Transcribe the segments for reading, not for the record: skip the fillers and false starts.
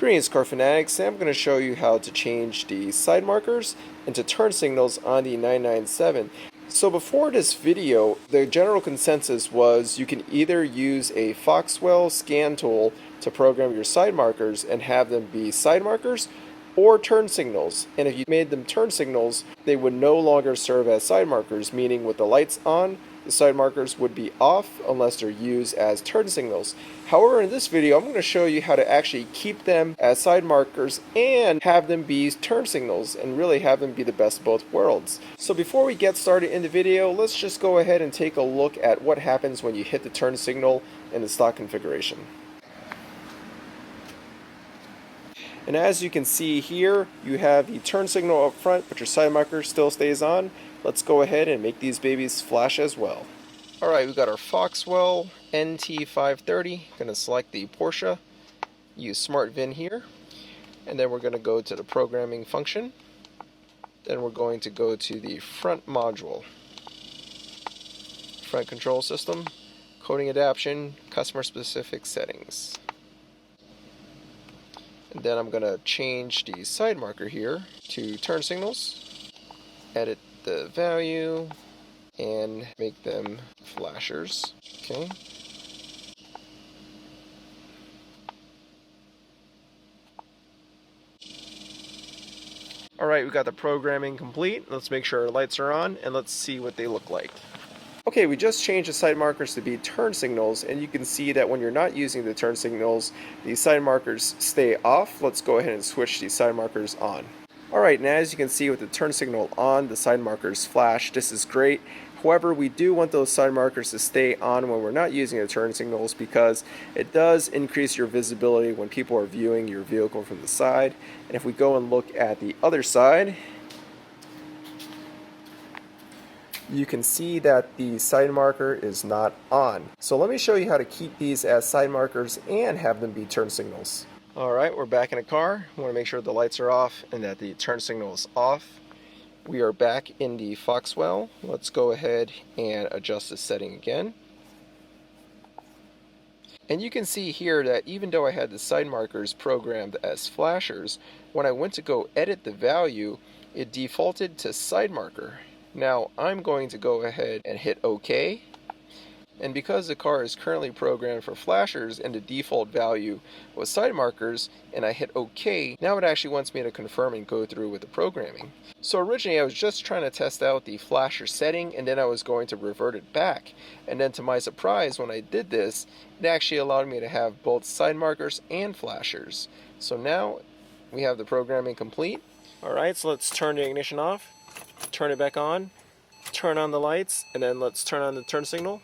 Greetings, car fanatics. Today I'm going to show you how to change the side markers into turn signals on the 997. So before this video, the general consensus was you can either use a Foxwell scan tool to program your side markers and have them be side markers or turn signals. And if you made them turn signals, they would no longer serve as side markers, meaning with the lights on, the side markers would be off unless they're used as turn signals. However, in this video, I'm going to show you how to actually keep them as side markers and have them be turn signals and really have them be the best of both worlds. So before we get started in the video, let's just go ahead and take a look at what happens when you hit the turn signal in the stock configuration. And as you can see here, you have the turn signal up front, but your side marker still stays on. Let's go ahead and make these babies flash as well. Alright, we've got our Foxwell NT530. Going to select the Porsche, use Smart VIN here, and then we're going to go to the programming function. Then we're going to go to the front module, front control system, coding adaptation, customer specific settings. And then I'm going to change the side marker here to turn signals, edit the value, and make them flashers. Okay. Alright, we've got the programming complete. Let's make sure our lights are on and let's see what they look like. Okay, we just changed the side markers to be turn signals, and you can see that when you're not using the turn signals, the side markers stay off. Let's go ahead and switch the side markers on. Alright, now as you can see with the turn signal on, the side markers flash. This is great. However, we do want those side markers to stay on when we're not using the turn signals because it does increase your visibility when people are viewing your vehicle from the side. And if we go and look at the other side, you can see that the side marker is not on. So let me show you how to keep these as side markers and have them be turn signals. Alright, we're back in the car. We want to make sure the lights are off and that the turn signal is off. We are back in the Foxwell. Let's go ahead and adjust the setting again. And you can see here that even though I had the side markers programmed as flashers, when I went to go edit the value, it defaulted to side marker. Now I'm going to go ahead and hit OK. And because the car is currently programmed for flashers and the default value was side markers, and I hit OK, now it actually wants me to confirm and go through with the programming. So originally I was just trying to test out the flasher setting and then I was going to revert it back. And then to my surprise, when I did this, it actually allowed me to have both side markers and flashers. So now we have the programming complete. Alright, so let's turn the ignition off, turn it back on, turn on the lights, and then let's turn on the turn signal.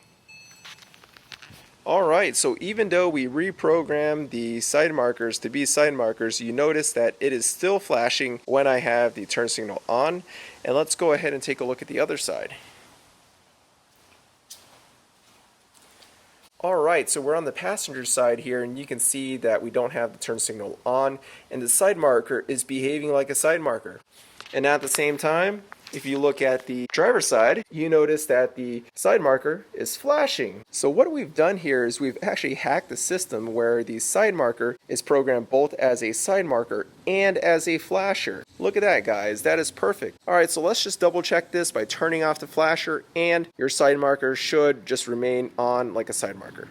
Alright, so even though we reprogrammed the side markers to be side markers, you notice that it is still flashing when I have the turn signal on. And let's go ahead and take a look at the other side. Alright, so we're on the passenger side here, and you can see that we don't have the turn signal on, and the side marker is behaving like a side marker. And at the same time, if you look at the driver's side, you notice that the side marker is flashing. So what we've done here is we've actually hacked the system where the side marker is programmed both as a side marker and as a flasher. Look at that, guys. That is perfect. Alright, so let's just double check this by turning off the flasher, and your side marker should just remain on like a side marker.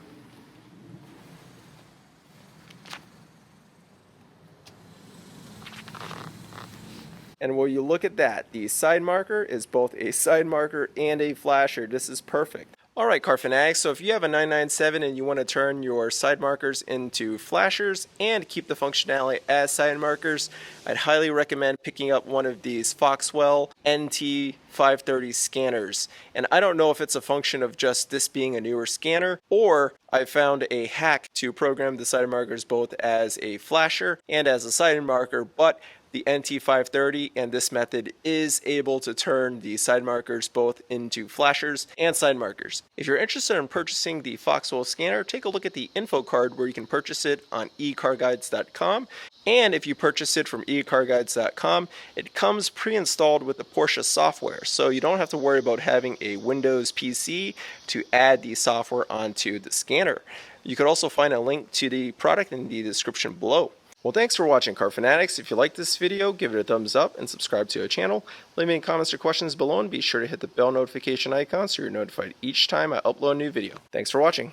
And will you look at that, the side marker is both a side marker and a flasher. This is perfect. Alright, car fanatics, so if you have a 997 and you want to turn your side markers into flashers and keep the functionality as side markers, I'd highly recommend picking up one of these Foxwell NT530 scanners. And I don't know if it's a function of just this being a newer scanner, or I found a hack to program the side markers both as a flasher and as a side marker, but the NT530 and this method is able to turn the side markers both into flashers and side markers. If you're interested in purchasing the Foxwell scanner, take a look at the info card where you can purchase it on ecarguides.com. And if you purchase it from ecarguides.com, it comes pre-installed with the Porsche software, so you don't have to worry about having a Windows PC to add the software onto the scanner. You could also find a link to the product in the description below. Well, thanks for watching, Car Fanatics. If you like this video, give it a thumbs up and subscribe to our channel. Leave any comments or questions below, and be sure to hit the bell notification icon so you're notified each time I upload a new video. Thanks for watching.